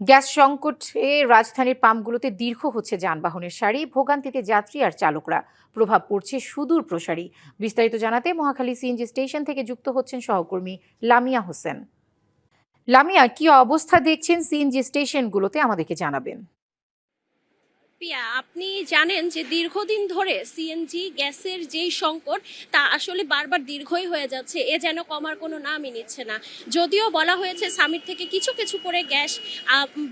Gas সংকটে রাজধানীর পাম্পগুলোতে দীর্ঘ হচ্ছে যানবাহনের সারি, ভোগান্তিতে যাত্রী আর চালকরা। প্রভাব পড়ছে সুদূর প্রসারী। বিস্তারিত জানাতে মহাখালী সিএনজি স্টেশন থেকে যুক্ত হচ্ছেন সহকর্মী লামিয়া হোসেন। লামিয়া, কি অবস্থা দেখছেন সিএনজি স্টেশনগুলোতে, আমাদেরকে জানাবেন। পিয়া, আপনি জানেন যে দীর্ঘদিন ধরে সিএনজি গ্যাসের যেই সংকট তা আসলে বারবার দীর্ঘই হয়ে যাচ্ছে, এ যেন কমার কোনো নামই নিচ্ছে না। যদিও বলা হয়েছে সামিট থেকে কিছু কিছু করে গ্যাস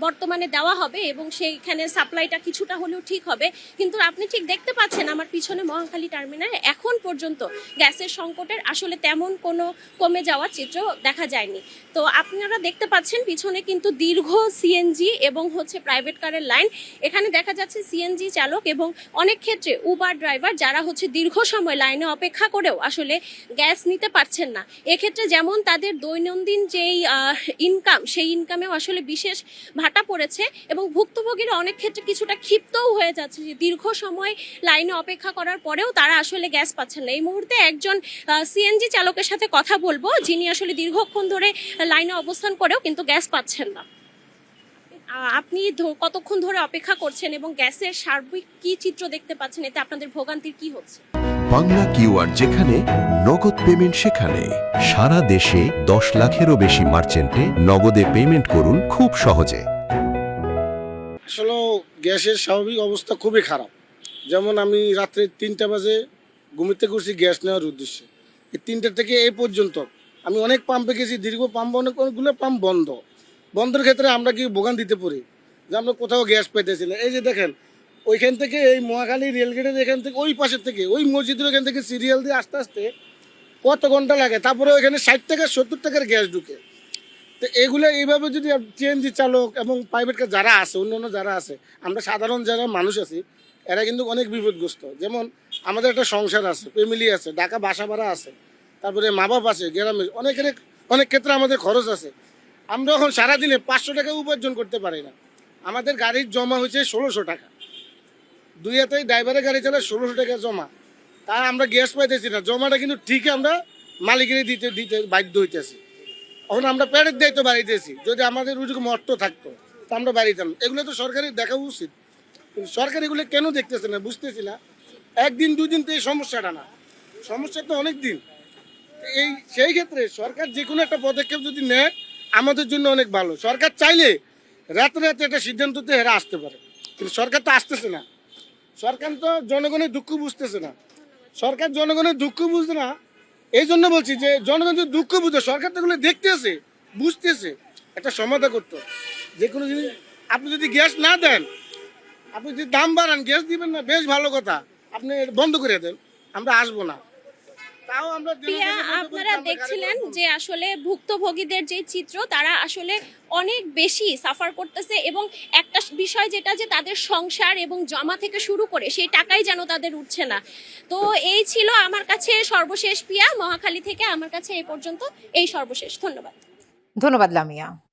বর্তমানে দেওয়া হবে এবং সেইখানে সাপ্লাইটা কিছুটা হলেও ঠিক হবে, কিন্তু আপনি ঠিক দেখতে পাচ্ছেন আমার পিছনে মহাখালী টার্মিনালে এখন পর্যন্ত গ্যাসের সংকটের আসলে তেমন কোনো কমে যাওয়ার চিত্র দেখা যায়নি। তো আপনারা দেখতে পাচ্ছেন পিছনে কিন্তু দীর্ঘ সিএনজি এবং প্রাইভেট কারের লাইন। এখানে দেখা যাচ্ছে সিএনজি চালক এবং অনেক ক্ষেত্রে উবার ড্রাইভার যারা দীর্ঘ সময় লাইনে অপেক্ষা করেও আসলে গ্যাস নিতে পারছেন না। এক্ষেত্রে যেমন তাদের দৈনন্দিন যেই ইনকাম, সেই ইনকামেও আসলে বিশেষ ভাটা পড়েছে এবং ভুক্তভোগীরা অনেক ক্ষেত্রে কিছুটা ক্ষিপ্তও হয়ে যাচ্ছে যে দীর্ঘ সময় লাইনে অপেক্ষা করার পরেও তারা আসলে গ্যাস পাচ্ছেন না। এই মুহূর্তে একজন সিএনজি চালকের সাথে কথা বলবো, যিনি আসলে দীর্ঘক্ষণ ধরে লাইনে অবস্থান করেও কিন্তু গ্যাস পাচ্ছেন না। আপনি কতক্ষণ ধরে অপেক্ষা করছেন এবং গ্যাসের সার্বিক কি চিত্র দেখতে পাচ্ছেন, এতে আপনাদের ভোগান্তির কি হচ্ছে? বাংলা কিউআর যেখানে, নগদ পেমেন্ট সেখানে। সারা দেশে 10 লাখেরও বেশি মার্চেন্টে নগদে পেমেন্ট করুন খুব সহজে। আসলে গ্যাসের স্বাভাবিক অবস্থা খুবই খারাপ। যেমন আমি রাত্রে 3টা বাজে ঘুমিতে করছি গ্যাস নেওয়ার উদ্দেশ্যে। এই 3টা থেকে এই পর্যন্ত আমি অনেক পাম্পে গেছি, দীর্ঘ পাম্প, অনেকগুলো পাম্প বন্ধের ক্ষেত্রে আমরা কি ভোগান্তিতে পড়ি যে আমরা কোথাও গ্যাস পেতেছি না। এই যে দেখেন, ওইখান থেকে এই মহাখালী রেলগেটের এখান থেকে ওই পাশের থেকে ওই মসজিদের এখান থেকে সিরিয়াল দিয়ে আস্তে আস্তে কত ঘন্টা লাগে, তারপরে ওইখানে 60 টাকা 70 টাকার গ্যাস ঢুকে। তো এগুলো এইভাবে যদি সিএনজি চালক এবং প্রাইভেট কার যারা আছে, অন্য যারা আছে, আমরা সাধারণ যারা মানুষ আছি, এরা কিন্তু অনেক বিপদগ্রস্ত। যেমন আমাদের একটা সংসার আছে, ফ্যামিলি আছে, ঢাকা বাসা ভাড়া আছে, তারপরে মা বাপ আছে, গ্রামে অনেক ক্ষেত্রে আমাদের খরচ আছে। আমরা এখন সারাদিনে 500 টাকা উপার্জন করতে পারি না। আমাদের গাড়ির জমা হয়েছে 1600 টাকা, দুই হাতে ড্রাইভারের গাড়ি চালায় 1600 টাকা জমা, তাই আমরা গ্যাস পাইতেছি না। জমাটা কিন্তু ঠিকই আমরা মালিকেরই দিতে দিতে বাধ্য হইতেছি। এখন আমরা পেটের দায়িত্ব বাড়িতেছি, যদি আমাদের ওইরকম অর্থ থাকতো তা আমরা বাড়িতাম। এগুলো তো সরকারের দেখা উচিত, কিন্তু সরকার এগুলো কেন দেখতেছে না বুঝতেছি না। একদিন দুদিন তো এই সমস্যাটা না, সমস্যা তো অনেক দিন। সেই ক্ষেত্রে সরকার যে কোনো একটা পদক্ষেপ যদি নেয় আমাদের জন্য অনেক ভালো। সরকার চাইলে রাতে রাতে একটা সিদ্ধান্ততে হেরা আসতে পারে, কিন্তু সরকার তো আসতেছে না। সরকার তো জনগণের দুঃখ বুঝতেছে না। সরকার জনগণের দুঃখ বুঝতে না, এই জন্য বলছি যে জনগণ যদি দুঃখ বুঝে, সরকার তো এগুলো দেখতেছে, বুঝতেছে, একটা সমাধান করতো। যে কোনো জিনিস আপনি যদি গ্যাস না দেন, আপনি যদি দাম বাড়ান, গ্যাস দিবেন না, বেশ ভালো কথা, আপনি বন্ধ করে দেন, আমরা আসবো না। প্রিয়া, আপনারা দেখছিলেন যে আসলে ভুক্তভোগীদের যে চিত্র, তারা আসলে অনেক বেশি সাফার করতেছে এবং একটা বিষয় যেটা যে তাদের সংসার এবং জমা থেকে শুরু করে সেই টাকাই যেন তাদের উঠছে না। তো এই ছিল আমার কাছে সর্বশেষ। প্রিয়া, মহাখালী থেকে আমার কাছে এই পর্যন্ত এই সর্বশেষ। ধন্যবাদ। ধন্যবাদ লামিয়া।